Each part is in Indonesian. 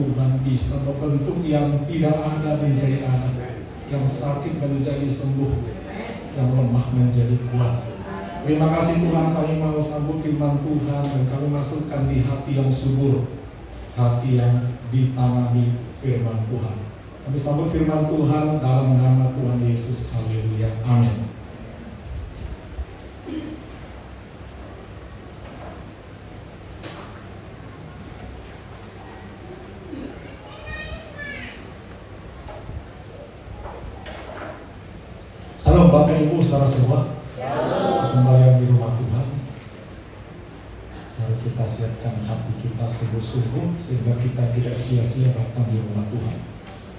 Tuhan bisa membentuk yang tidak ada menjadi ada, yang sakit menjadi sembuh, yang lemah menjadi kuat. Terima kasih Tuhan, kami mau sambut firman Tuhan dan kami masukkan di hati yang subur, hati yang ditanami firman Tuhan. Kami sambut firman Tuhan dalam nama Tuhan Yesus. Haleluya. Amin. Salam Bapak Ibu saudara semua. Kembali di rumah Tuhan. Mari kita siapkan hati kita sungguh-sungguh sehingga kita tidak sia-sia datang di rumah Tuhan.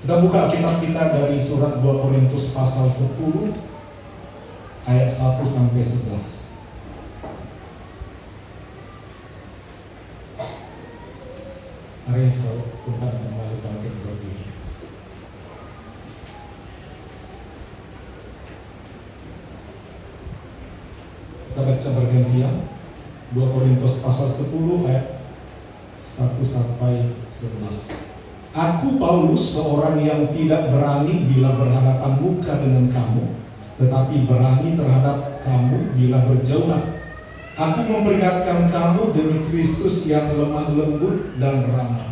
Kita buka kitab kita dari surat 2 Korintus pasal 10 ayat 1 sampai 11. Mari saya undang kembali bangkit berdiri. Kita baca bergantian 2 Korintus pasal 10 ayat 1 sampai 11. Aku Paulus, seorang yang tidak berani bila berhadapan muka dengan kamu, tetapi berani terhadap kamu bila berjauhan. Aku memperingatkan kamu demi Kristus yang lemah lembut dan ramah.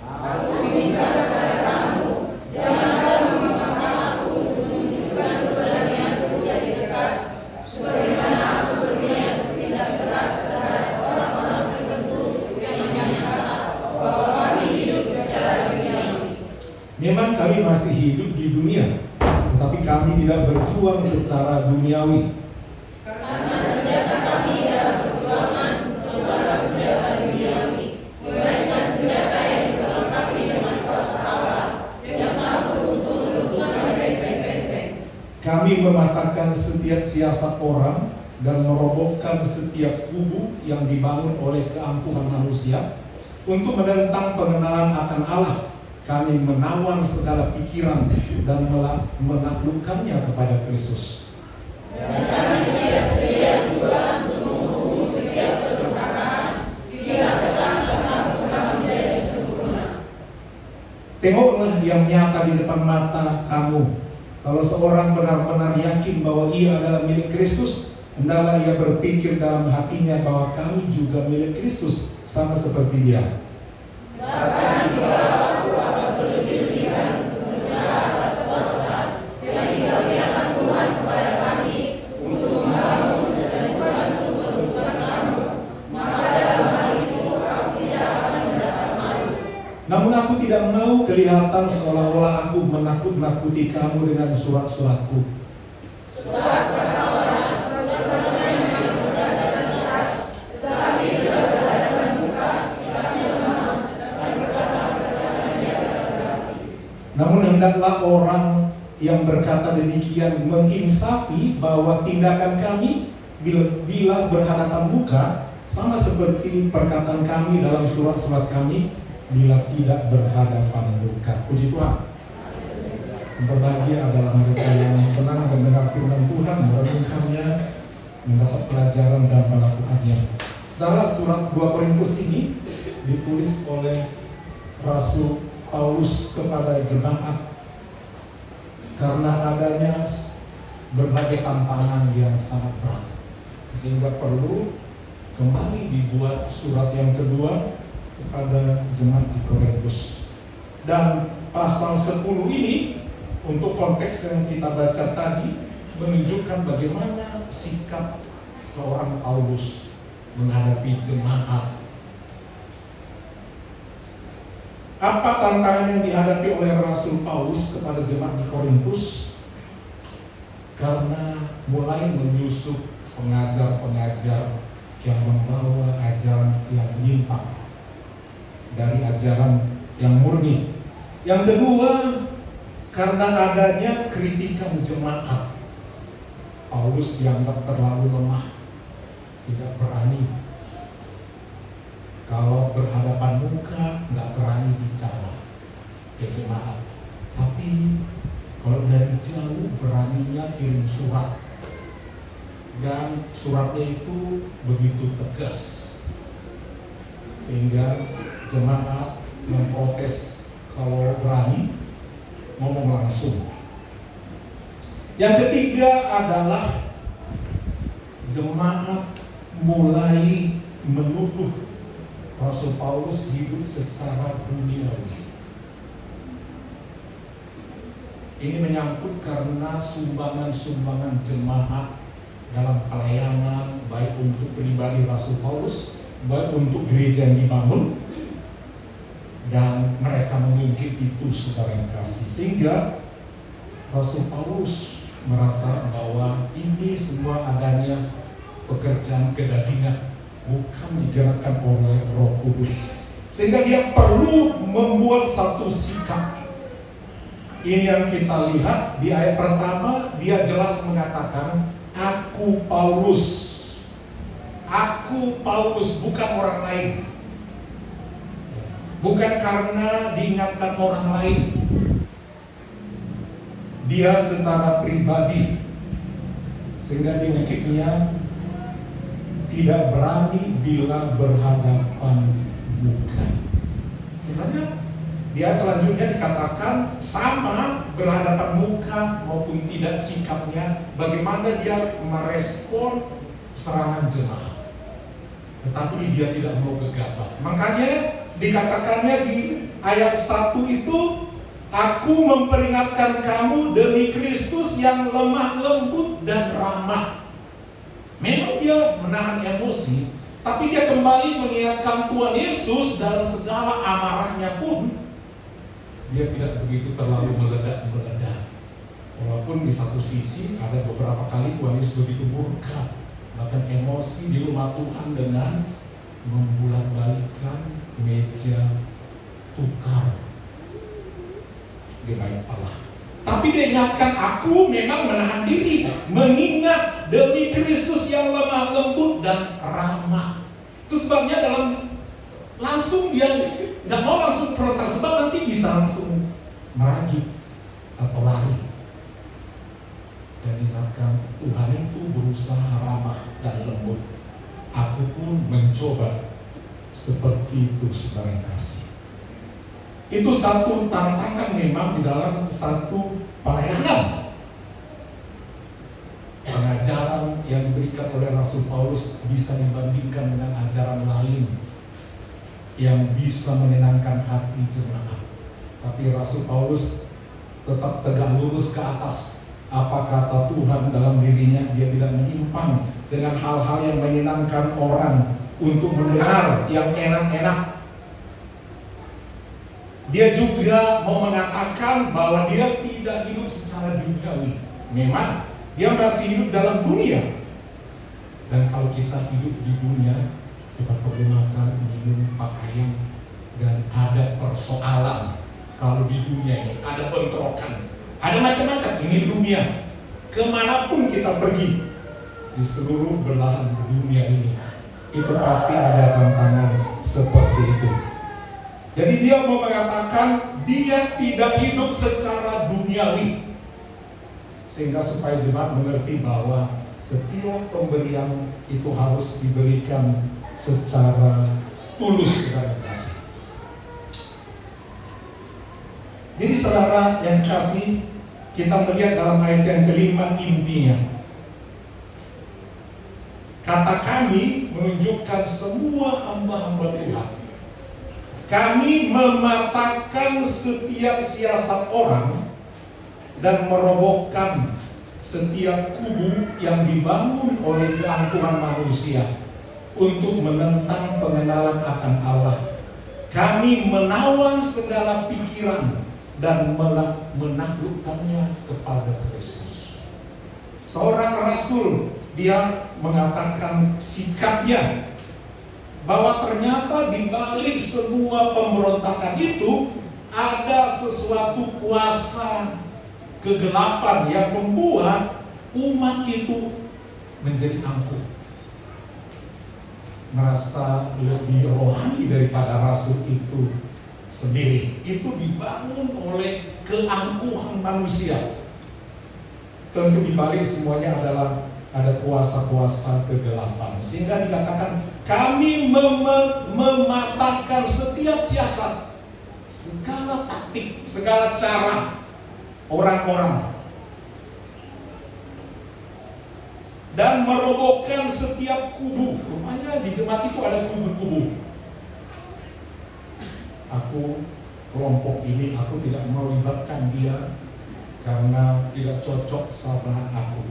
Aku meminta kepada kamu, janganlah memaksa aku untuk menunjukkan keberanianku dari dekat, sebagaimana aku berniat bertindak keras terhadap orang-orang tertentu yang menyangka bahwa kami hidup secara duniawi. Memang kami masih hidup di dunia, tetapi kami tidak berjuang secara duniawi. Karena senjata kami dalam perjuangan bukanlah senjata duniawi, melainkan senjata yang diperlengkapi dengan kuasa Allah yang sanggup untuk meluluhkan benteng-benteng. Kami mematahkan setiap siasat orang dan merobohkan setiap kubu yang dibangun oleh keangkuhan manusia untuk menentang pengenalan akan Allah. Kami menawan segala pikiran dan menaklukkannya kepada Kristus. Dan kami sedia juga untuk menghukum setiap kedurhakaan bila ketaatan telah menjadi sempurna. Tengoklah yang nyata di depan mata kamu. Kalau seorang benar-benar yakin bahwa ia adalah milik Kristus, hendaklah ia berpikir dalam hatinya bahwa kami juga milik Kristus, sama seperti dia. Bahkan jika aku akan berlebih-lebihan untuk berbicara atas suatu saat yang dikaruniakan Tuhan kepada kami untuk membangun dan membantu peruntukan kamu, maka dalam hal itu aku tidak akan mendapat malu. Namun aku tidak mau kelihatan seolah-olah aku menakut-nakuti kamu dengan surat-suratku. Surat perkawanan, surat-suratnya memang tegas dan keras, tetapi bila berhadapan muka, sikapnya lemah dan perkataan-perkataannya tidak berarti. Namun hendaklah orang yang berkata demikian menginsafi bahwa tindakan kami bila berhadapan muka sama seperti perkataan kami dalam surat-surat kami bila tidak berhadapan muka. Puji Tuhan. Berbahagia adalah mereka yang senang mendengar firman Tuhan, merenungkannya, mendapat pelajaran dan melakukannya. Saudara, surat 2 Korintus ini ditulis oleh Rasul Paulus kepada jemaat karena adanya berbagai tantangan yang sangat berat, sehingga perlu kembali dibuat surat yang kedua kepada jemaat di Korintus. Dan pasal 10 ini untuk konteks yang kita baca tadi menunjukkan bagaimana sikap seorang Paulus menghadapi jemaat. Apa tantangan yang dihadapi oleh Rasul Paulus kepada jemaat di Korintus? Karena mulai menyusup pengajar-pengajar yang membawa ajaran yang menyimpang dari ajaran yang murni. Yang kedua, karena adanya kritikan jemaat. Paulus dianggap terlalu lemah, tidak berani. Kalau berhadapan muka, nggak berani bicara ke jemaat. Tapi kalau dari jauh beraninya kirim surat. Dan suratnya itu begitu tegas, sehingga jemaat memprotes kalau berani, ngomong langsung. Yang ketiga adalah jemaat mulai menuduh Rasul Paulus hidup secara duniawi. Ini menyangkut karena sumbangan-sumbangan jemaat dalam pelayanan, baik untuk pribadi Rasul Paulus, baik untuk gereja yang dibangun, dan mereka mengungkit itu, saudara yang kasih, sehingga Rasul Paulus merasa bahwa ini semua adanya pekerjaan kedagingan, bukan digerakkan oleh Roh Kudus, sehingga dia perlu membuat satu sikap. Ini yang kita lihat di ayat pertama, dia jelas mengatakan, aku Paulus, bukan orang lain. Bukan karena diingatkan orang lain. Dia secara pribadi, sehingga diungkitnya tidak berani bila berhadapan muka. Sebenarnya dia selanjutnya dikatakan sama berhadapan muka maupun tidak sikapnya, bagaimana dia merespon serangan jemaat. Tetapi dia tidak mau gegabah. Makanya dikatakannya di ayat 1 itu, aku memperingatkan kamu demi Kristus yang lemah lembut dan ramah. Memang dia menahan emosi, tapi dia kembali mengingatkan Tuhan Yesus dalam segala amarahnya pun dia tidak begitu terlalu meledak-meledak. Walaupun di satu sisi ada beberapa kali Tuhan Yesus begitu murka, bahkan emosi di rumah Tuhan dengan membolak-balikkan meja tukar di bait Allah. Tapi dia ingatkan, aku memang menahan diri, mengingat demi Kristus yang lemah lembut dan ramah. Itu sebabnya langsung dia nggak mau langsung protes, sebab nanti bisa langsung meragik atau lari. Dan ingatkan, Tuhan itu berusaha ramah dan lembut. Aku pun mencoba seperti itu, saudara yang kasih. Itu satu tantangan memang di dalam satu pelayanan. Pengajaran yang diberikan oleh Rasul Paulus bisa dibandingkan dengan ajaran lain yang bisa menyenangkan hati jemaat. Tapi Rasul Paulus tetap tegak lurus ke atas. Apa kata Tuhan dalam dirinya, dia tidak menyimpang dengan hal-hal yang menyenangkan orang untuk mendengar yang enak-enak. Dia juga mau mengatakan bahwa dia tidak hidup secara duniawi. Memang dia masih hidup dalam dunia. Dan kalau kita hidup di dunia, kita perlu makan, minum, pakaian, dan ada persoalan. Kalau di dunia ini ada bentrokan, ada macam-macam. Ini dunia. Kemanapun kita pergi di seluruh belahan dunia ini, itu pasti ada tantangan seperti itu. Jadi dia mau mengatakan dia tidak hidup secara duniawi, sehingga supaya jemaat mengerti bahwa setiap pemberian itu harus diberikan secara tulus dan kasih. Jadi saudara yang kasih, kita melihat dalam ayat yang kelima intinya. Kata kami menunjukkan semua hamba-hamba Tuhan. Kami mematahkan setiap siasat orang dan merobohkan setiap kubu yang dibangun oleh keangkuhan manusia untuk menentang pengenalan akan Allah. Kami menawan segala pikiran dan menaklukkannya kepada Kristus. Seorang rasul, dia mengatakan sikapnya bahwa ternyata di balik semua pemberontakan itu ada sesuatu kuasa kegelapan yang membuat umat itu menjadi angkuh, merasa lebih rohani daripada rasul itu sendiri. Itu dibangun oleh keangkuhan manusia. Tentu di balik semuanya adalah ada kuasa-kuasa kegelapan, sehingga dikatakan kami mematahkan setiap siasat segala taktik, segala cara orang-orang, dan merobohkan setiap kubu. Rupanya di jemaat itu ada kubu-kubu. Aku kelompok ini, aku tidak mau libatkan dia karena tidak cocok sama aku.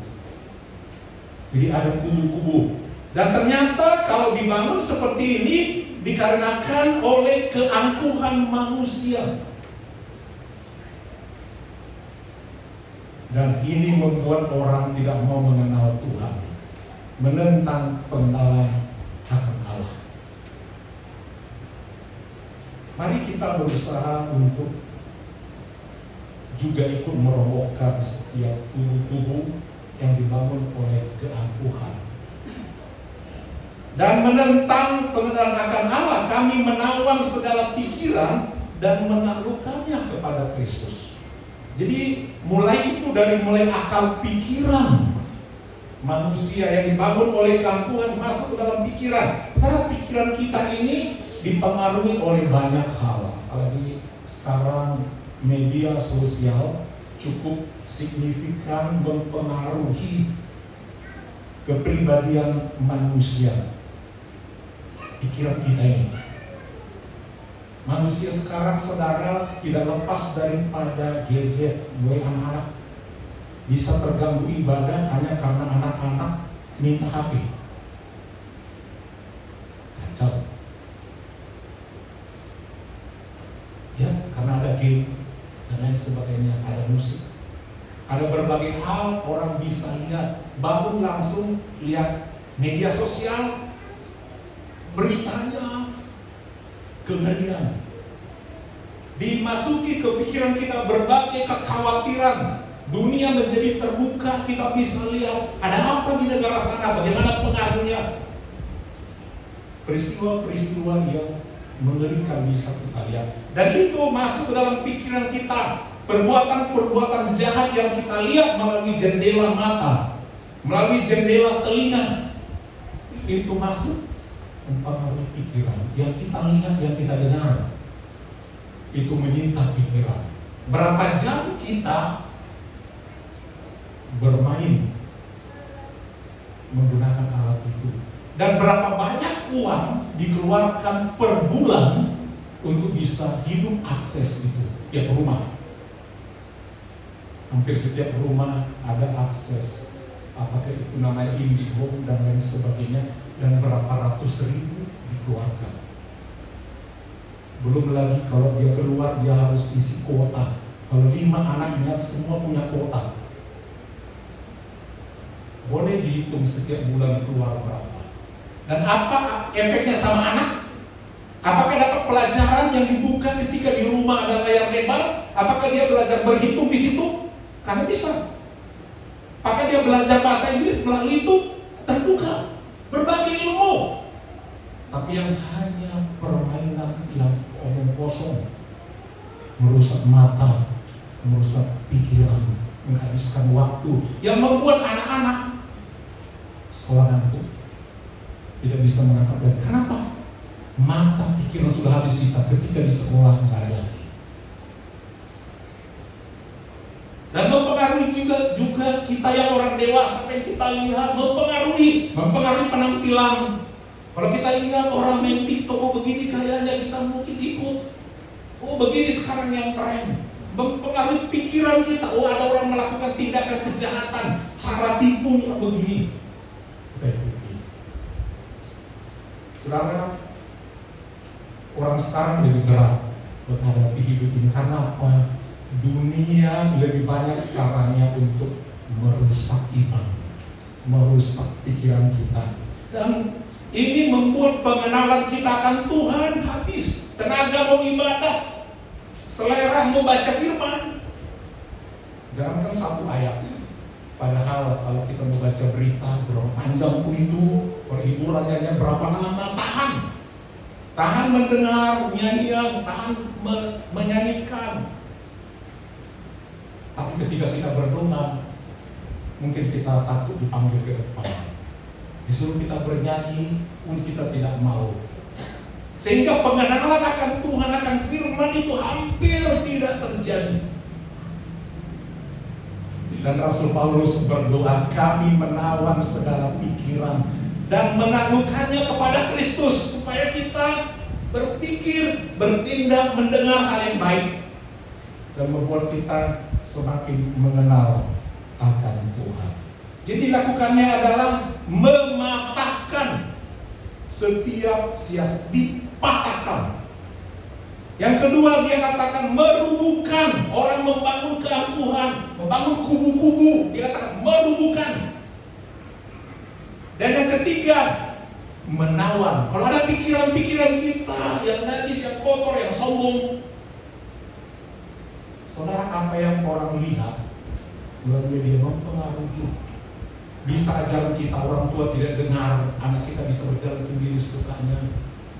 Jadi ada kubu-kubu. Dan ternyata kalau dibangun seperti ini dikarenakan oleh keangkuhan manusia. Dan ini membuat orang tidak mau mengenal Tuhan, menentang pengenalan akan Allah. Mari kita berusaha untuk juga ikut merobohkan setiap kubu-kubu yang dibangun oleh keangkuhan. Dan menentang pengenalan akan Allah, kami menawan segala pikiran dan menaklukkannya kepada Kristus. Jadi mulai akal pikiran manusia yang dibangun oleh keangkuhan masuk ke dalam pikiran. Karena pikiran kita ini dipengaruhi oleh banyak hal. Apalagi sekarang media sosial cukup signifikan mempengaruhi kepribadian manusia. Pikiran kita ini, manusia sekarang, saudara, tidak lepas daripada gadget. Mulai anak-anak bisa terganggu ibadah hanya karena anak-anak minta HP. Kacau. Ya, karena ada game dan lain sebagainya, ada musik, ada berbagai hal. Orang bisa lihat, bangun langsung lihat media sosial, beritanya, kengerian. Dimasuki ke pikiran kita berbagai kekhawatiran. Dunia menjadi terbuka, kita bisa lihat ada apa di negara sana, bagaimana pengaruhnya. Peristiwa-peristiwa yang mengerikan bisa kita lihat. Dan itu masuk ke dalam pikiran kita. Perbuatan-perbuatan jahat yang kita lihat melalui jendela mata, melalui jendela telinga, itu masuk mempengaruhi pikiran. Yang kita lihat, yang kita dengar, itu menyita pikiran. Berapa jam kita bermain menggunakan alat itu, dan berapa banyak uang dikeluarkan per bulan untuk bisa hidup akses itu. Tiap rumah, hampir setiap rumah ada akses, apakah itu namanya IndiHome dan lain sebagainya, dan berapa ratus ribu dikeluarkan. Belum lagi kalau dia keluar, dia harus isi kuota. Kalau 5 anaknya semua punya kuota, boleh dihitung setiap bulan keluar berapa. Dan apa efeknya sama anak? Apakah dapat pelajaran yang dibuka ketika di rumah ada layar lebar? Apakah dia belajar berhitung di situ? Karena bisa. Apakah dia belajar bahasa Inggris melalui itu? Terbuka berbagai ilmu. Tapi yang hanya permainan yang omong kosong, merusak mata, merusak pikiran, menghabiskan waktu, yang membuat anak-anak sekolah ngantuk, tidak bisa menangkap. Dan kenapa? Mata pikiran sudah habis kita ketika di sekolah nggak ada lagi. Dan mempengaruhi juga kita yang orang dewasa, yang kita lihat, mempengaruhi penampilan. Kalau kita lihat orang main TikTok, oh begini kayaknya, kita mungkin ikut. Oh begini sekarang yang tren. Mempengaruhi pikiran kita. Oh ada orang melakukan tindakan kejahatan, cara tipunya begini. Saudara, orang sekarang lebih berat menghadapi hidup ini. Karena apa? Dunia lebih banyak caranya untuk merusak iman, merusak pikiran kita. Dan ini membuat pengenalan kita akan Tuhan habis. Tenaga mau ibadah, selera mau baca firman. Jangankan satu ayat. Padahal kalau kita mau baca berita, berapa panjang pun itu, perhiburannya berapa lama, tahan mendengar nyanyian, tahan menyanyikan. Tapi ketika kita berdoa, mungkin kita takut dipanggil ke depan, disuruh kita bernyanyi pun kita tidak mau. Sehingga pengenalan akan Tuhan, akan firman itu hampir tidak terjadi. Dan Rasul Paulus berdoa, kami menawan segala pikiran dan menaklukkannya kepada Kristus, supaya kita berpikir, bertindak, mendengar hal yang baik, dan membuat kita semakin mengenal akan Tuhan. Jadi lakukannya adalah mematahkan setiap siasat, dipatahkan. Yang kedua, dia katakan merubuhkan. Orang membangun keangkuhan, membangun kubu-kubu, dia katakan merubuhkan. Dan yang ketiga, menawan. Kalau ada pikiran-pikiran kita yang najis, yang kotor, yang sombong, saudara, apa yang orang lihat melalui dia mempengaruhi. Bisa ajaran kita, orang tua tidak dengar, anak kita bisa berjalan sendiri sukanya.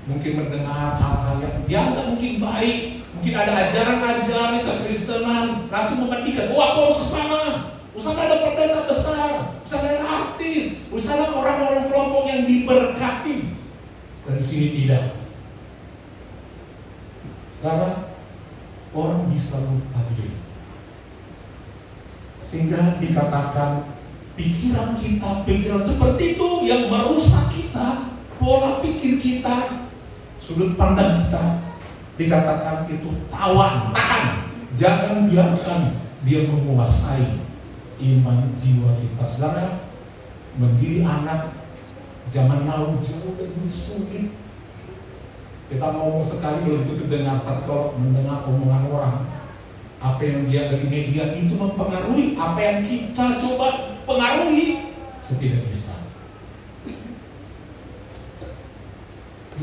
Mungkin mendengar hal-hal yang dianggap mungkin baik. Mungkin ada ajaran-ajaran kekristenan, langsung memandikan, oh aku harus kesana. Usana ada pendeta besar, usana ada artis, usana orang-orang kelompok yang diberkati. Dan di sini tidak. Karena orang bisa lupa diri. Sehingga dikatakan pikiran kita, pikiran seperti itu yang merusak kita, pola pikir kita, sudut pandang kita, dikatakan itu tahan. Jangan biarkan dia menguasai iman jiwa kita. Saudara, mendidik anak zaman now jauh lebih sulit. Kita ngomong sekali belum tentu dengar, kalau mendengar omongan orang, apa yang dia dari media itu mempengaruhi apa yang kita coba pengaruhi, tidak bisa.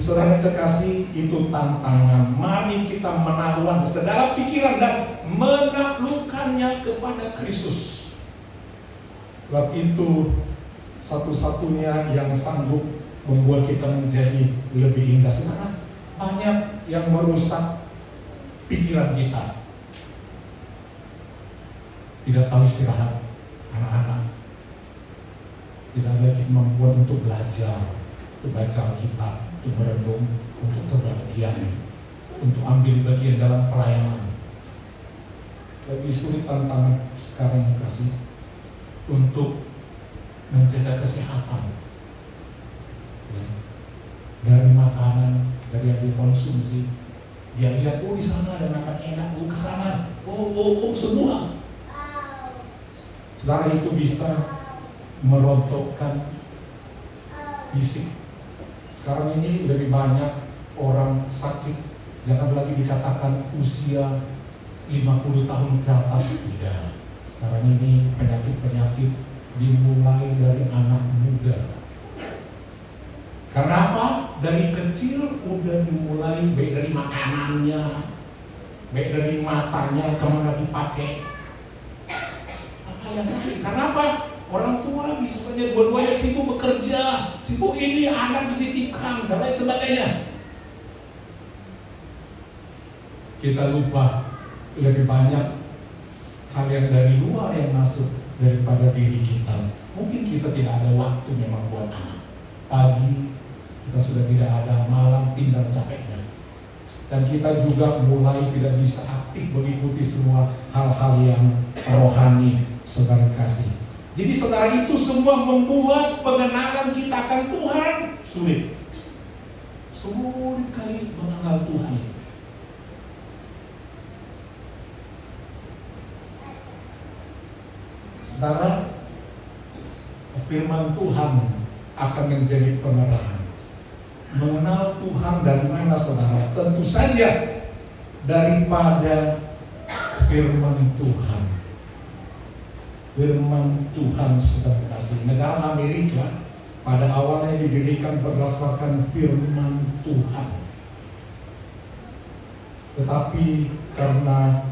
Saudara kekasih, itu tantangan. Mari kita menawan segala pikiran dan menaklukkannya kepada Kristus. Sebab itu satu-satunya yang sanggup membuat kita menjadi lebih indah. Saudara, banyak yang merusak pikiran kita. Tidak tahu istirahat anak-anak, tidak lagi kemampuan untuk belajar, untuk baca Alkitab, untuk merenung, untuk kebahagiaan, untuk ambil bagian dalam pelayanan. Lebih sulit tantangan sekarang kasih untuk menjaga kesehatan, ya, dari makanan, dari yang dikonsumsi. Dia lihat, oh di sana ada makan enak, oh ke sana, oh semua. Saudara, itu bisa merontokkan fisik. Sekarang ini lebih banyak orang sakit, jangan lagi dikatakan usia 50 tahun ke atas, tidak. Sekarang ini penyakit-penyakit dimulai dari anak muda. Karena apa? Dari kecil udah dimulai, baik dari makanannya, baik dari matanya, kemana dipakai. Apa yang lain? Karena apa? Orang tua bisa saja dua-duanya sibuk bekerja, sibuk ini, anak dititipkan, dan lain sebagainya. Kita lupa lebih banyak hal yang dari luar yang masuk daripada diri kita. Mungkin kita tidak ada waktu memang buat anak. Pagi kita sudah tidak ada, malam tinggal capeknya. Dan kita juga mulai tidak bisa aktif mengikuti semua hal-hal yang rohani, saudara kasih. Jadi saudara, itu semua membuat pengenalan kita akan Tuhan sulit. Sulit kali mengenal Tuhan. Saudara, firman Tuhan akan menjadi penerangan. Mengenal Tuhan dari mana, saudara? Tentu saja daripada firman Tuhan. Firman Tuhan sedang kasih. Negara Amerika pada awalnya didirikan berdasarkan firman Tuhan. Tetapi karena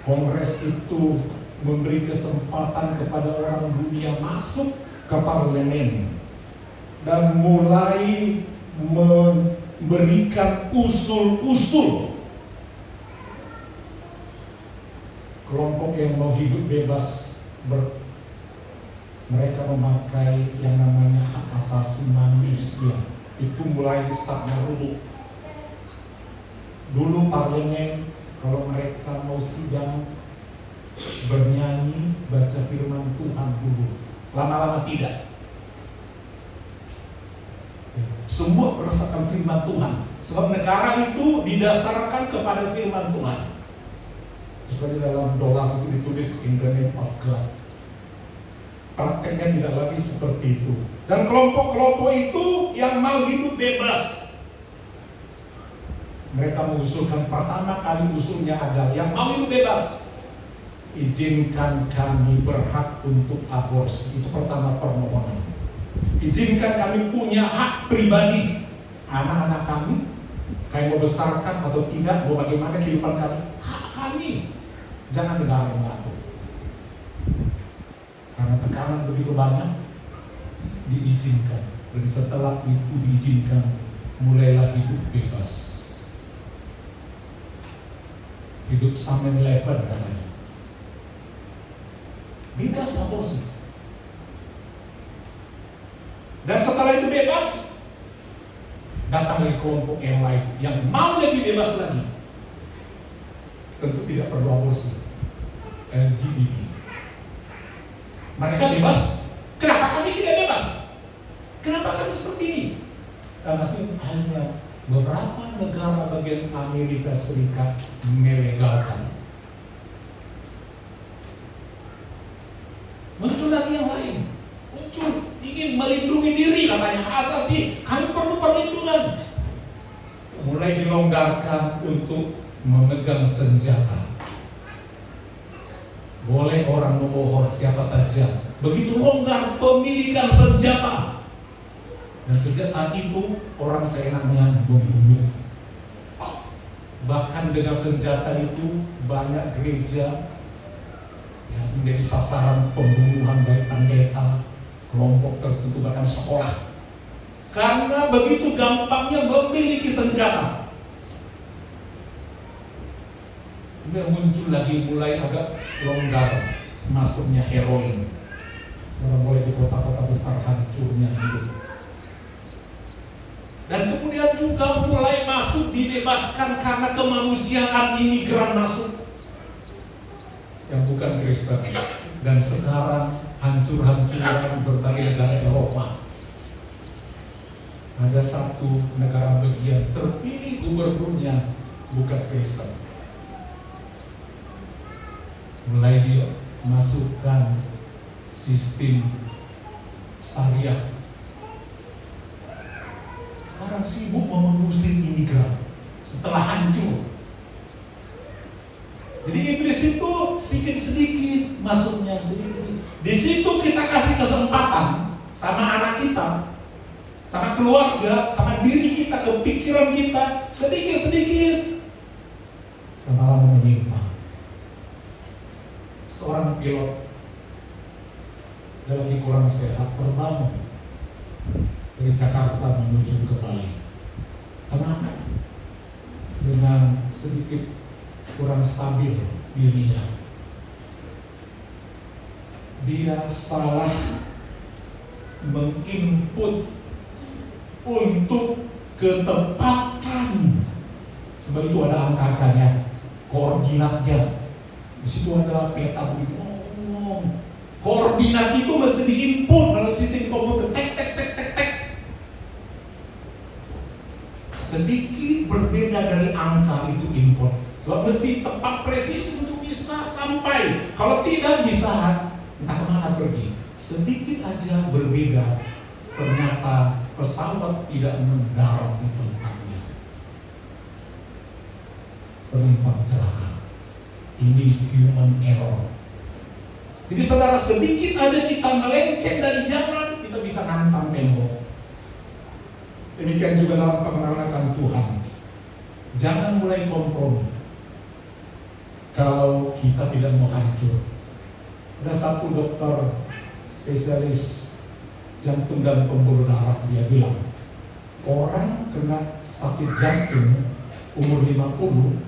Kongres itu memberi kesempatan kepada orang dunia masuk ke parlemen dan mulai memberikan usul-usul kelompok yang mau hidup bebas. Mereka memakai yang namanya hak asasi manusia. Itu mulai start merunut. Dulu parlemen kalau mereka mau sidang bernyanyi, baca firman Tuhan dulu. Lama-lama tidak. Semua merasakan firman Tuhan. Sebab negara itu didasarkan kepada firman Tuhan. Seperti dalam dolar itu ditulis in the name of God. Prakteknya tidak lagi seperti itu. Dan kelompok-kelompok itu yang mau hidup bebas. Mereka mengusulkan, pertama kali usulnya adalah yang mau hidup bebas, izinkan kami berhak untuk aborsi. Itu pertama permohonan. Izinkan kami punya hak pribadi. Anak-anak kami mau besarkan atau tidak, mau bagaimana kehidupan kami, hak kami. Jangan negara yang mengatur. Karena tekanan begitu banyak, diizinkan. Dan setelah itu diizinkan, mulailah hidup bebas. Hidup 7-Eleven katanya. Bebas aborsi. Dan setelah itu bebas, datang dari kelompok yang lain yang mau lebih bebas lagi. Tentu tidak perlu aborsi. LGBT. Mereka bebas. Kenapa kami tidak bebas? Kenapa kami seperti ini? Karena hanya beberapa negara bagian Amerika Serikat melegalkan. Muncul lagi yang lain. Muncul ingin melindungi diri, katanya asasi, kami perlu perlindungan. Mulai dilonggarkan untuk memegang senjata. Boleh orang memohon siapa saja. Begitu longgar pemilikan senjata. Dan sejak saat itu orang seenaknya membunuh. Bahkan dengan senjata itu banyak gereja yang menjadi sasaran pembunuhan dari pendeta, kelompok tertentu, bahkan sekolah. Karena begitu gampangnya memiliki senjata. Kemudian muncul lagi mulai agak longgar masuknya heroin. Sekarang mulai di kota-kota besar hancurnya hidup. Dan kemudian juga mulai masuk dibebaskan karena kemanusiaan, imigran masuk yang bukan Kristen. Dan sekarang hancur-hancuran berbagai negara Eropa. Ada satu negara bagian terpilih gubernurnya bukan Kristen. Mulai dia masukkan sistem syariah. Sekarang sibuk mau mengusir imigran setelah hancur. Jadi iblis itu sedikit-sedikit masuknya, sedikit-sedikit. Di situ kita kasih kesempatan sama anak kita, sama keluarga, sama diri kita, kepikiran kita, sedikit-sedikit lama-lama menyimpang. Seorang pilot dia lagi kurang sehat, terbang dari Jakarta menuju ke Bali. Kenapa? Dengan sedikit kurang stabil dirinya. Dia salah menginput untuk ketepatan. Sebab itu ada angka-angkanya, koordinatnya. Di situ ada peta begitu. Koordinat itu mesti diinput dalam sistem komputer. Sedikit berbeda dari angka itu input. Sebab mesti tepat presisi untuk bisa sampai. Kalau tidak bisa entah kemana pergi. Sedikit aja berbeda, ternyata pesawat tidak mendarat di tempatnya. Penumpang celaka. Ini human error. Jadi saudara, sedikit aja kita melenceng dari jalan, kita bisa nantang tembok. Demikian juga dalam pengenalan akan Tuhan. Jangan mulai kompromi kalau kita tidak mau hancur. Ada satu dokter spesialis jantung dan pembuluh darah, dia bilang orang kena sakit jantung umur 50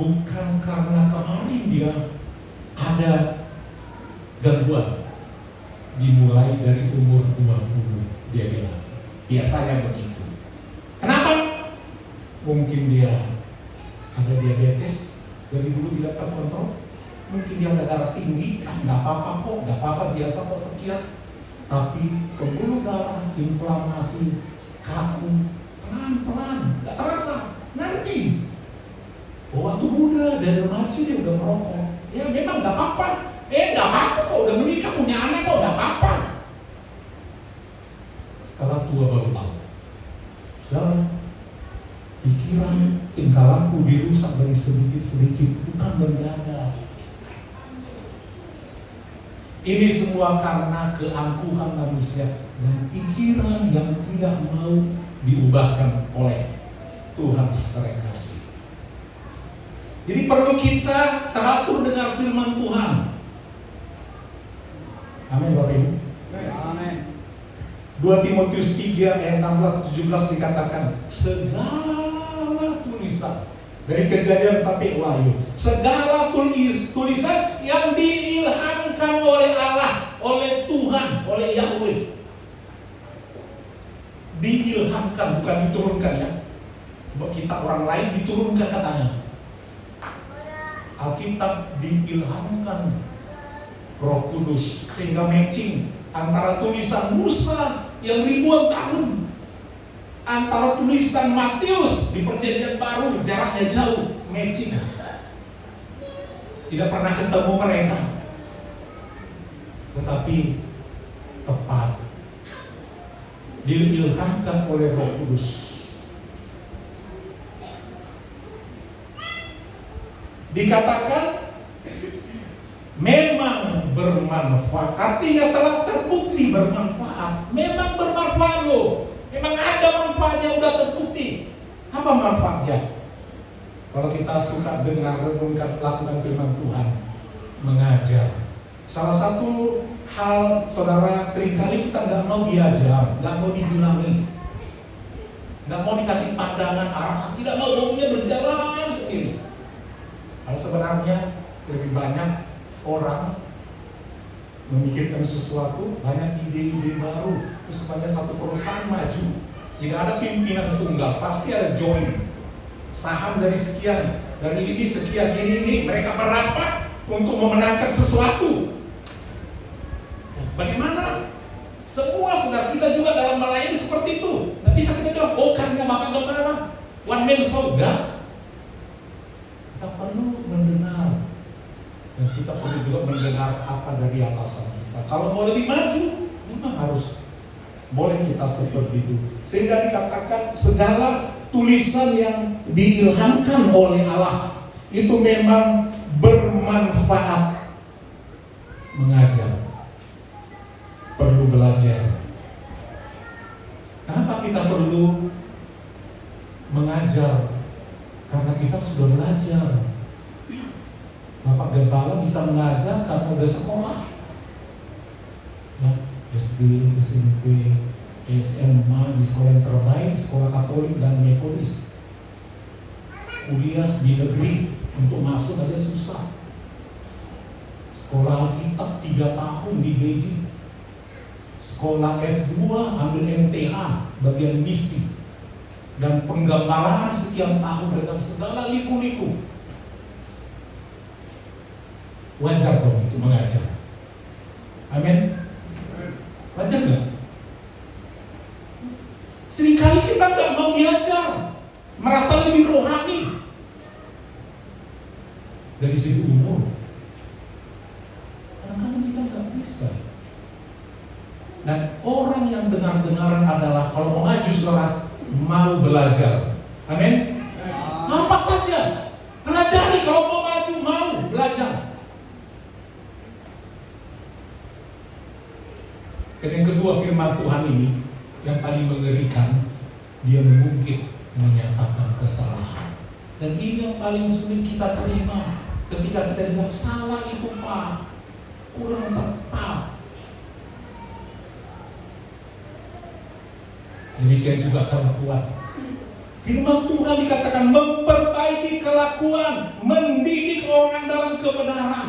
bukan karena kemarin dia ada gangguan, dimulai dari umur 20, dia bilang. Biasanya begitu. Kenapa? Mungkin dia ada diabetes, dari dulu tidak terkontrol. Mungkin dia ada darah tinggi, nggak apa-apa kok, nggak apa-apa, biasa kok sekian. Tapi pembuluh darah, inflamasi, kaku, pelan-pelan, nggak terasa, nanti. Oh, waktu muda, dari remaja dia udah merokok. Ya memang nggak apa-apa. Nggak apa-apa kok, udah menikah, punya anak kok, nggak apa-apa. Setelah tua baru tahu. Saudara, pikiran, tingkah laku dirusak dari sedikit-sedikit, bukan mendadak. Ini semua karena keangkuhan manusia dan pikiran yang tidak mau diubahkan oleh Tuhan secara kasih. Jadi perlu kita teratur dengan firman Tuhan. Amin Bapak Ibu. Amin. 2 Timotius 3 ayat 16-17 dikatakan, segala tulisan dari Kejadian sampai Wahyu, segala tulisan yang diilhamkan oleh Allah, oleh Tuhan, oleh Yahweh. Diilhamkan, bukan diturunkan ya. Sebab kita orang lain diturunkan katanya. Alkitab diilhamkan Roh Kudus sehingga matching antara tulisan Musa yang ribuan tahun, antara tulisan Matius di Perjanjian Baru, jaraknya jauh, matching. Tidak pernah ketemu mereka, tetapi tepat diilhamkan oleh Roh Kudus. Dikatakan memang bermanfaat, artinya telah terbukti bermanfaat. Memang bermanfaat loh. Memang ada manfaatnya, udah terbukti. Apa manfaatnya? Kalau kita suka dengar, renungkan, lakukan firman Tuhan, mengajar. Salah satu hal, saudara, seringkali kita nggak mau diajar, nggak mau dibilangin, nggak mau dikasih pandangan arah, tidak mau, maunya berjalan sendiri. Kalau sebenarnya lebih banyak orang memikirkan sesuatu, banyak ide-ide baru, terus supaya satu perusahaan maju. Tidak ada pimpinan tunggal, pasti ada join. Saham dari sekian, dari ini sekian, ini mereka merapat untuk memenangkan sesuatu. Bagaimana? Semua saudara kita juga dalam melayani seperti itu. Nggak bisa kita bilang, oh karena bapak one man show, enggak. Kita perlu mendengar, dan kita perlu juga mendengar apa dari atasan kita. Kalau mau lebih maju, memang harus boleh kita seperti itu. Sehingga dikatakan segala tulisan yang diilhamkan oleh Allah itu memang bermanfaat. Mengajar, perlu belajar. Kenapa kita perlu mengajar? Karena kita sudah belajar. Bapak Gembala bisa mengajar karena udah sekolah. Ya, SD, SMP, SMA, di sekolah yang terbaik, sekolah Katolik dan Metodis. Kuliah di negeri, untuk masuk aja susah. Sekolah Alkitab 3 tahun di Beijing. Sekolah S2 ambil MTH, bagian misi. Dan penggembalaan sekian tahun dengan segala liku-liku. Wajar dong itu mengajar. Amin. Wajar gak? Seringkali kita gak mau diajar, merasa lebih rohani dari segi umur. Kadang-kadang kita gak bisa. Dan orang yang dengar-dengaran adalah kalau mau maju saudara, mau belajar. Amin. Apa saja pelajari, kalau mau maju, mau belajar. Dan yang kedua, firman Tuhan ini yang paling mengerikan, dia mengungkit, menyatakan kesalahan. Dan ini yang paling sulit kita terima. Ketika kita bilang salah itu Pak, kurang tepat. Demikian juga kelakuan. Firman Tuhan dikatakan memperbaiki kelakuan, mendidik orang dalam kebenaran.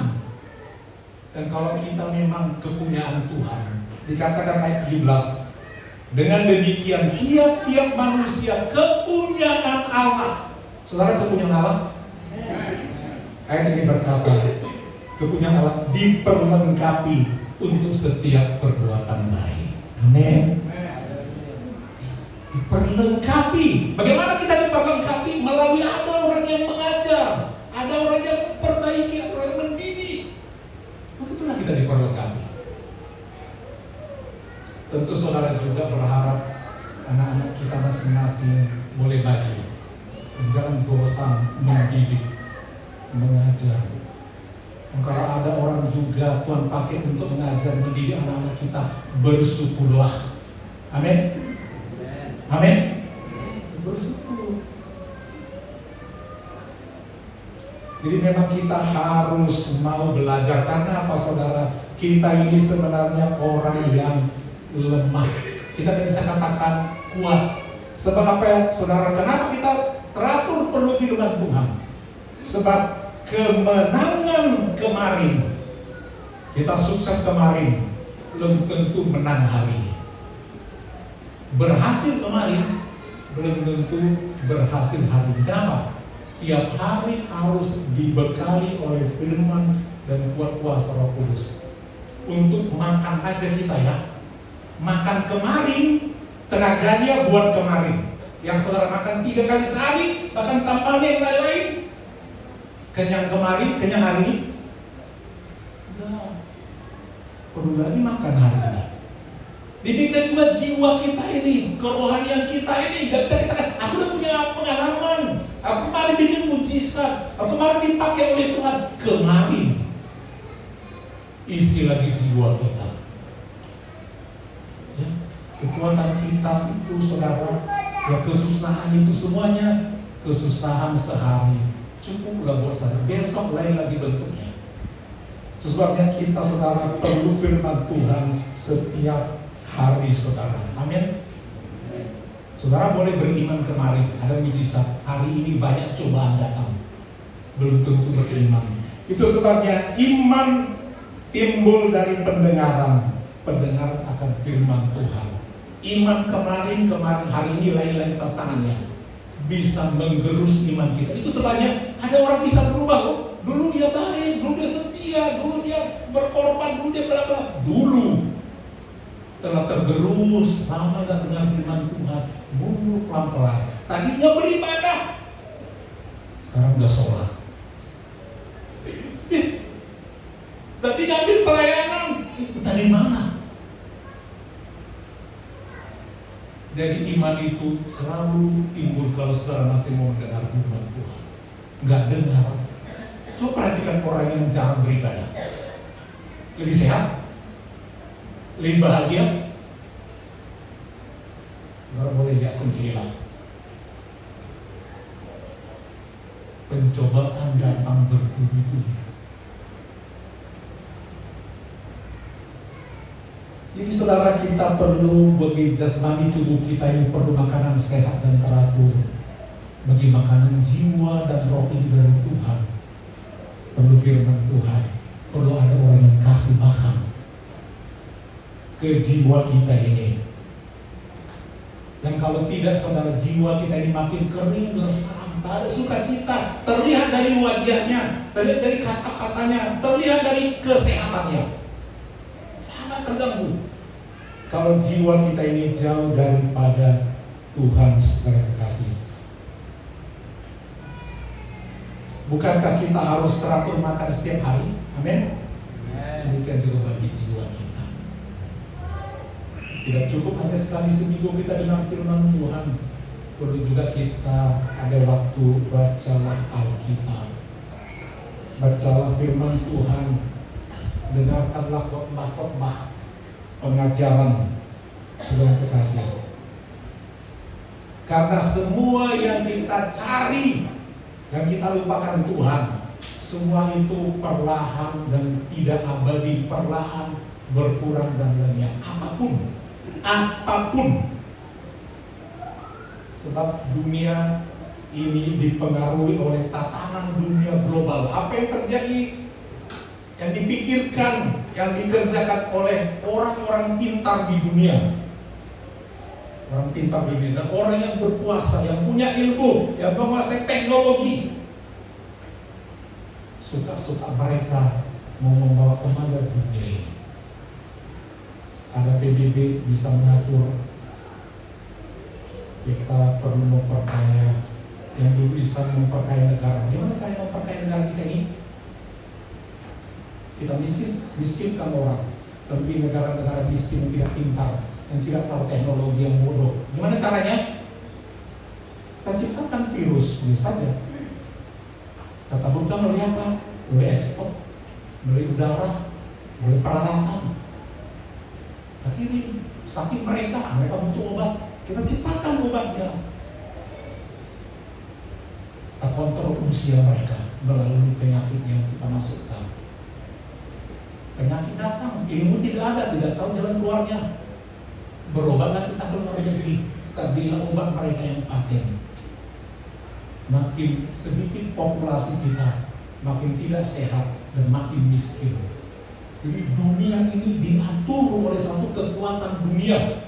Dan kalau kita memang kepunyaan Tuhan, dikatakan ayat 17, dengan demikian tiap-tiap manusia kepunyaan Allah. Saudara, kepunyaan Allah Ayat ini berkata, kepunyaan Allah diperlengkapi untuk setiap perbuatan baik. Amin. Diperlengkapi. Bagaimana kita diperlengkapi? Melalui ada orang yang mengajar, ada orang yang memperbaiki, ada orang yang mendidik. Begitulah kita diperlengkapi. Tentu saudara juga berharap anak-anak kita masing-masing boleh maju. Jangan bosan mendidik, mengajar. Kalau ada orang juga Tuhan pakai untuk mengajar, mendidik anak-anak kita, bersyukurlah. Amin. Amin. Bersyukur. Jadi memang kita harus mau belajar. Karena apa saudara? Kita ini sebenarnya orang yang lemah. Kita tidak bisa katakan kuat. Sebab apa ya saudara? Kenapa kita teratur perlu firman Tuhan? Sebab kemenangan kemarin, kita sukses kemarin, belum tentu menang hari ini. Berhasil kemarin, belum tentu berhasil hari ini. Kenapa? Tiap hari harus dibekali oleh firman dan kuasa Roh Kudus. Untuk makan aja kita ya, makan kemarin, tenaganya buat kemarin. Yang saudara makan 3 kali sehari, bahkan tambahnya yang lain-lain. Kenyang kemarin, kenyang hari ini. Enggak. Perlu lagi makan hari ini. Demikian juga jiwa kita ini, kerohanian kita ini. Gak bisa kita katakan, aku udah punya pengalaman, aku kemarin bikin mujizat, aku kemarin dipakai oleh Tuhan. Kemarin isi lagi jiwa kita ya. Kekuatan kita itu saudara, ya kesusahan itu semuanya kesusahan sehari, cukuplah buat saya, besok lain lagi bentuknya. Sebabnya kita saudara perlu firman Tuhan setiap hari saudara. Amin. Saudara boleh beriman kemarin ada mujizat, hari ini banyak cobaan datang, belum tentu beriman. Itu sebabnya iman timbul dari pendengaran, pendengaran akan firman Tuhan. Iman kemarin hari ini lain-lain tantangannya bisa menggerus iman kita. Itu sebabnya ada orang bisa berubah loh. Dulu dia baik, dulu dia setia, dulu dia berkorban, dulu dia bla-bla. Dulu telah tergerus, lama gak dengar firman Tuhan, mundur pelan-pelan. Tadinya beribadah, sekarang udah sholat. Tadi ngambil pelayanan, itu dari mana? Jadi iman itu selalu timbul kalau saudara masih mau dengar firman Tuhan. Nggak dengar. Coba perhatikan orang yang jarang beribadah. Lebih sehat? Lebih bahagia? Saudara boleh lihat sendirilah. Pencobaan datang bertubi-tubi. Jadi saudara, kita perlu bagi jasmani tubuh kita ini perlu makanan sehat dan teratur. Bagi makanan jiwa dan roh ini dari Tuhan, perlu firman Tuhan, perlu ada orang yang kasih makan ke jiwa kita ini. Dan kalau tidak saudara, jiwa kita ini makin kering, gersam, tak ada sukacita, terlihat dari wajahnya, terlihat dari kata-katanya, terlihat dari kesehatannya. Sangat terganggu kalau jiwa kita ini jauh daripada Tuhan secara kekasih. Bukankah kita harus teratur makan setiap hari? Amin. Demikian juga bagi jiwa kita. Tidak cukup hanya sekali seminggu kita dengar firman Tuhan, perlu juga kita ada waktu bacalah Alkitab, bacalah firman Tuhan, dengarkanlah khotbah-khotbah, pengajaran saudara kekasih. Karena semua yang kita cari dan kita lupakan Tuhan, semua itu perlahan dan tidak abadi, perlahan berkurang dan lenyap. Apapun. Sebab dunia ini dipengaruhi oleh tatanan dunia global. Apa yang terjadi, yang dipikirkan, yang dikerjakan oleh orang-orang pintar di dunia, orang pintar di dunia, dan orang yang berkuasa, yang punya ilmu, yang menguasai teknologi, suka-suka mereka mau membawa kemana dunia ini. Ada PBB bisa mengatur. Kita perlu memperkaya yang dulu bisa memperkaya negara. Gimana cara memperkaya negara kita ini? Kita miskinkan orang, tapi negara-negara miskin yang tidak pintar, yang tidak tahu teknologi, yang bodoh. Gimana caranya? Kita ciptakan virus, bisa saja. Kita taburkan melalui apa? Melalui ekspor, melalui udara, melalui peralatan. Akhirnya sakit mereka butuh obat. Kita ciptakan obatnya. Kita kontrol usia mereka melalui penyakit yang kita masukkan. Penyakit datang, ilmu tidak ada, tidak tahu jalan keluarnya. Berobatlah kita ke luar negeri, kita berilah obat mereka yang paten. Makin sedikit populasi kita, makin tidak sehat dan makin miskin. Jadi dunia ini diatur oleh satu kekuatan dunia.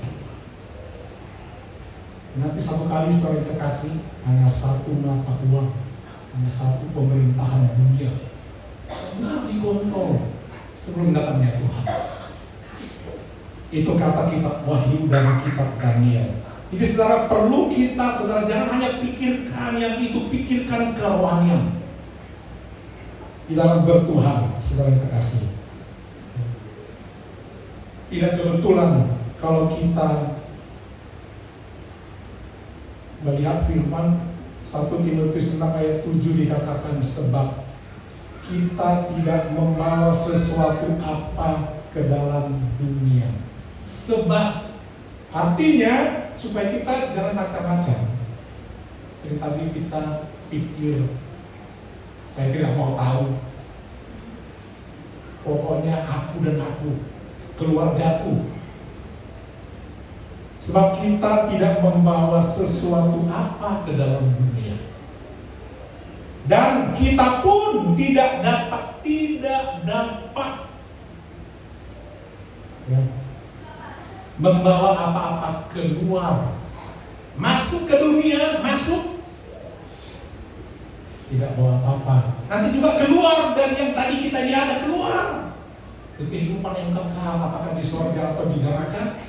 Nanti satu kali saudara kekasih, hanya satu mata uang, hanya satu pemerintahan dunia. Semua dikontrol sebelum datangnya Tuhan. Itu kata kitab Wahyu dan kitab Daniel. Jadi saudara perlu kita, saudara jangan hanya pikirkan yang itu, pikirkan kerohanian di dalam bertuhan, saudara kekasih. Tidak kebetulan kalau kita melihat firman 1 Timotius 6 ayat 7 dikatakan, sebab kita tidak membawa sesuatu apa ke dalam dunia. Sebab artinya supaya kita jangan macam-macam. Seringkali kita pikir, saya tidak mau tahu, pokoknya aku dan aku, keluargaku. Sebab kita tidak membawa sesuatu apa ke dalam dunia. Dan kita pun tidak dapat ya, membawa apa-apa keluar. Masuk ke dunia, masuk, tidak bawa apa-apa. Nanti juga keluar dari yang tadi kita ada, keluar ke kehidupan yang kekal, apakah di surga atau di neraka,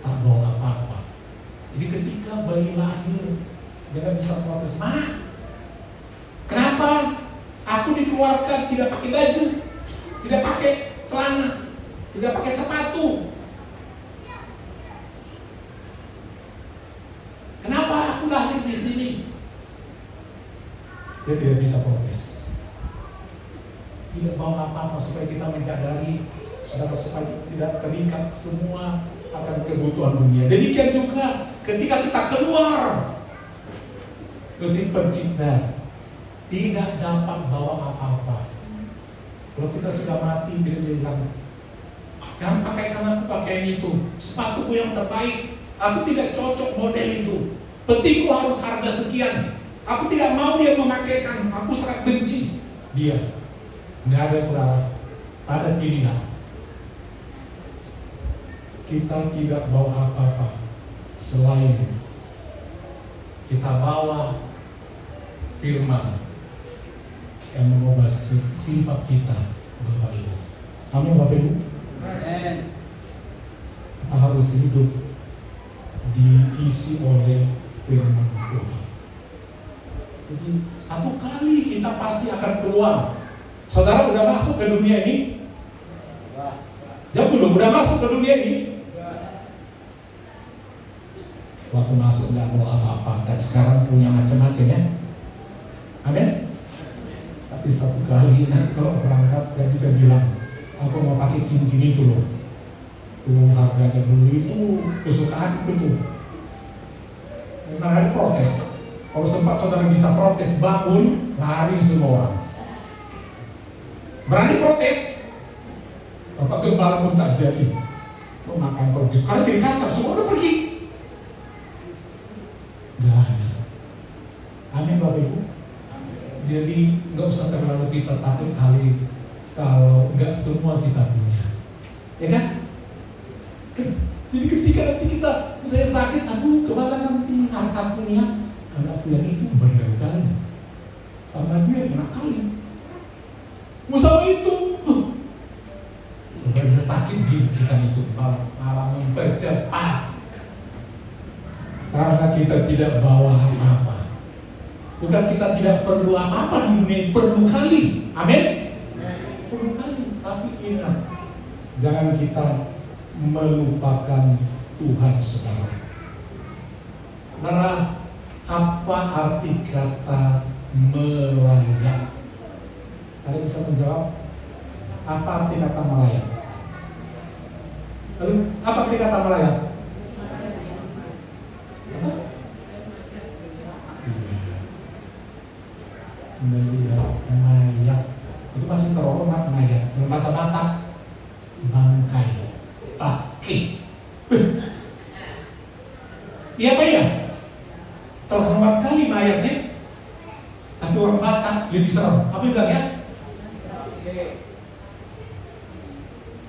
tak bawa apa-apa. Jadi ketika bayi lahir, jangan bisa protes, "Ma, kenapa aku dikeluarkan tidak pakai baju, tidak pakai celana, tidak pakai sepatu? Kenapa aku lahir di sini?" Dia tidak bisa protes. Tidak bawa apa-apa supaya kita menyadari, supaya tidak terikat semua akan kebutuhan dunia. Demikian juga ketika kita keluar ke si pencipta, tidak dapat bawa apa-apa. Kalau kita sudah mati, dia bilang, "Jangan pakaikan aku pakaian itu, sepatuku yang terbaik, aku tidak cocok model itu, petiku harus harga sekian, aku tidak mau dia memakaikan, aku sangat benci dia." Nggak ada, saudara, ada pilihan. Kita tidak bawa apa-apa selain kita bawa firman yang mengubah sifat kita, Bapak Ibu. Amin, Bapak Ibu. Kita harus hidup diisi oleh firman Tuhan. Jadi satu kali kita pasti akan keluar. Saudara udah masuk ke dunia ini? Jauh belum, udah masuk ke dunia ini? Waktu masuk nggak bawa apa-apa, dan sekarang punya macam-macam ya. Amin. Tapi satu kali nanti kalau berangkat nggak bisa bilang, "Aku mau pakai cincin itu loh. Tuh harganya dulu itu kesukaan itu." Karena protes. Kalau sempat saudara bisa protes, bangun, lari semua orang. Berani protes, Bapak gembala pun tak jadi. Lo makan pergi, karena jadi kacau, semua udah pergi. Gak ada. Amin, Bapak Ibu. Jadi nggak usah terlalu kita takut kali kalau nggak semua kita punya, ya kan? Jadi ketika nanti kita misalnya sakit, "Aduh, kemana nanti hartaku ya?" Anakku yang itu berkali-kali sama dia enak kali. musuh itu. Supaya bisa sakit diri kita itu malah mempercepat. Karena kita tidak bawa apa-apa. Bukan kita tidak perlu apa-apa di dunia ini, perlu kali. Amin. Perlu kali. Tapi ingat, jangan kita melupakan Tuhan saudara. Karena apa arti kata melayang? Ada bisa menjawab? Apa arti kata melayang? Lalu apa arti kata melayang? Apa? Melihat mayat. Itu masih terhormat mayat. Dalam bahasa Batak, bangkai, taki. Iya Pak ya? Terhormat kali mayatnya. Tapi orang Batak lebih serem. Apa bilang ya?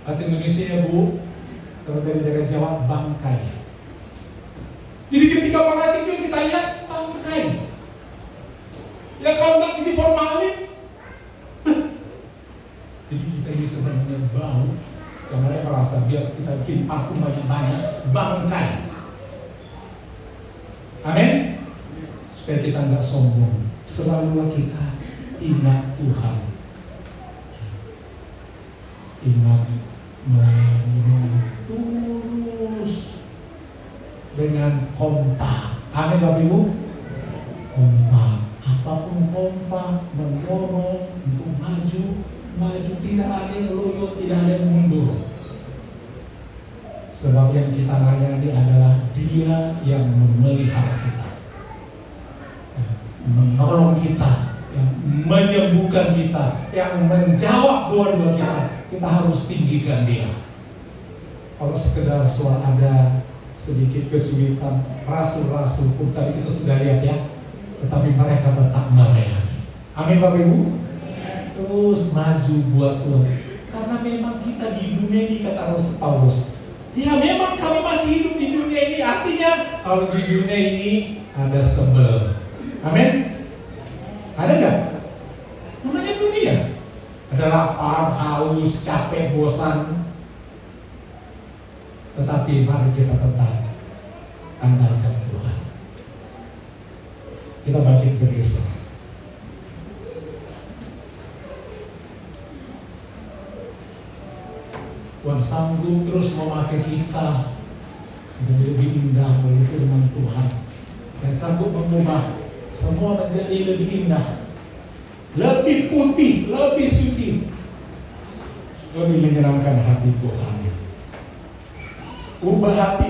Bahasa Indonesia ya Bu. Kalau dari daerah Jawa, bangkai. Jadi ketika mayat itu kita lihat bangkai. Ya kalau nggak diformalin. Jadi kita ini sebenarnya bau. Yang ada merasa biar kita bikin parfum banyak-banyak, bangkai. Amin. Supaya kita nggak sombong. Selalu kita ingat Tuhan. Ingat melayani dengan tulus, dengan kompak. Amin Bapak Ibu. Kompak. Apapun kompak, mendorong untuk maju, tidak ada yang loyo, tidak ada yang mundur. Sebab yang kita layani adalah Dia yang memelihara kita, menolong kita, yang menyembuhkan kita, yang menjawab doa-doa kita. Kita harus tinggikan Dia. Kalau sekedar soal ada sedikit kesulitan, rasul-rasul pun tadi kita sudah lihat ya, tetapi mereka tetap melayani. Amin Bapak Ibu. Terus maju buat Tuhan. Karena memang kita di dunia ini, kata Rasul Paulus, ya memang kami masih hidup di dunia ini. Artinya kalau di dunia ini ada sebel. Amin. Ada nggak? Namanya dunia. Ada lapar, haus, capek, bosan. Tetapi mari kita tetap andalkan Tuhan. Kita bangkit bersama. Tuhan sanggup terus memakai kita menjadi lebih indah melalui firman Tuhan, dan sanggup mengubah semua menjadi lebih indah, lebih putih, lebih suci, lebih menyenangkan hati Tuhan. Ubah hati